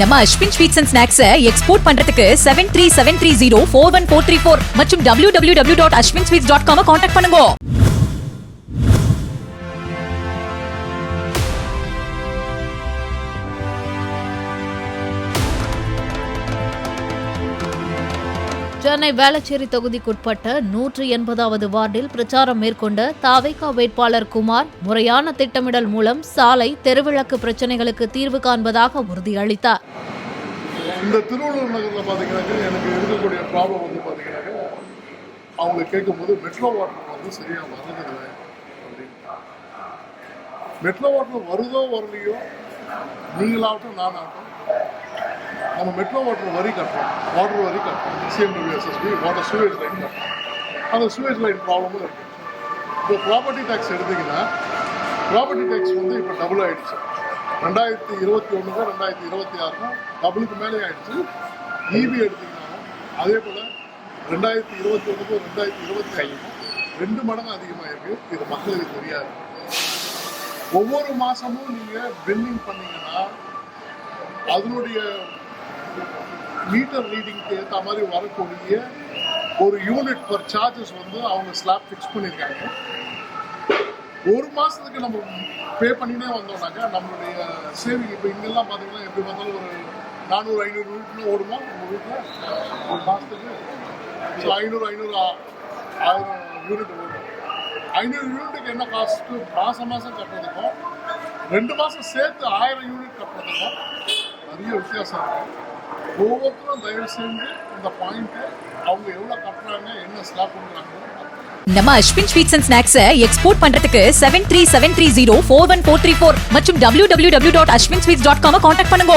நம்ம Ashwin sweets and snacks export பண்றதுக்கு 7373041434 மற்றும் www.ashwinsweets.com கான்டாக்ட் பண்ணுங்க. சென்னை வேளச்சேரி தொகுதிக்குட்பட்ட 180வது வார்டில் பிரச்சாரம் மேற்கொண்ட தாவேகா வேட்பாளர் குமார் முறையான திட்டமிடல் மூலம் சாலை தெருவிளக்கு பிரச்சனைகளுக்கு தீர்வு காண்பதாக உறுதியளித்தார். இந்த திருவள்ளூர் நகரில் பார்த்தீங்கன்னாக்க எனக்கு இருக்கக்கூடிய ப்ராப்ளம் வந்து பார்த்தீங்கன்னாக்க அவங்க கேட்கும்போது மெட்ரோ வாட்டர் வந்து சரியாக வருதில்லை அப்படின்னு. மெட்ரோ வாட்டர் வருதோ வரலையோ நீங்களாகட்டும் நானாகட்டும் நம்ம மெட்ரோ வாட்டர் வரி கட்டுறோம், வாட்டர் வரி கட்டுறோம், CMWSSB வாட்டர் சூவேஜ் லைன் கட்டுறோம். அந்த சூவேஜ் லைன் ப்ராப்ளமும் இருக்குது. இப்போ ப்ராப்பர்ட்டி டேக்ஸ் எடுத்திங்கன்னா ப்ராப்பர்ட்டி டேக்ஸ் வந்து இப்போ டபுள் ஆகிடுச்சு. 2021 2026 டபுளுக்கு மேலே ஆகிடுச்சு. EB எடுத்திங்கனாலும் அதே போல் 2021 2025 2 மடங்கு அதிகமாக இருக்குது. இது மக்களுக்கு தெரியாது. ஒவ்வொரு மாதமும் நீங்கள் பில்லிங் பண்ணிங்கன்னா அதனுடைய மீட்டர் ரீடிங்க்கு ஏற்ற மாதிரி வரக்கூடிய ஒரு யூனிட் பர் சார்ஜஸ் வந்து அவங்க ஸ்லாப் ஃபிக்ஸ் பண்ணியிருக்காங்க. ஒரு மாதத்துக்கு நம்ம பே பண்ணினே வந்தோம்னாக்கா நம்மளுடைய சேவிங் இப்போ இங்கெல்லாம் பார்த்தீங்கன்னா எப்படி பார்த்தாலும் ஒரு 400-500 யூனிட்னு ஓடுமா உங்கள் வீட்டில் ஒரு மாதத்துக்கு. ஸோ 500-1000 யூனிட் ஓடும். 500 யூனிட்டுக்கு என்ன காஸ்ட்டு மாதம் கட்டுறதுக்கும் 2 மாதம் சேர்த்து 1000 யூனிட் கட்டுறதுக்கும் நிறைய வித்தியாசம் இருக்குது. ஒவ்வொருத்தரும் தயவு செஞ்சு இந்த பாயிண்ட்டு அவங்க எவ்வளோ கட்டுறாங்க என்ன ஸ்லாப் பண்ணுறாங்க. நம்ம Ashwin sweets and snacks export பண்றதுக்கு 7373041434 மற்றும் www.ashwinsweets.com கான்டாக்ட் பண்ணுங்க.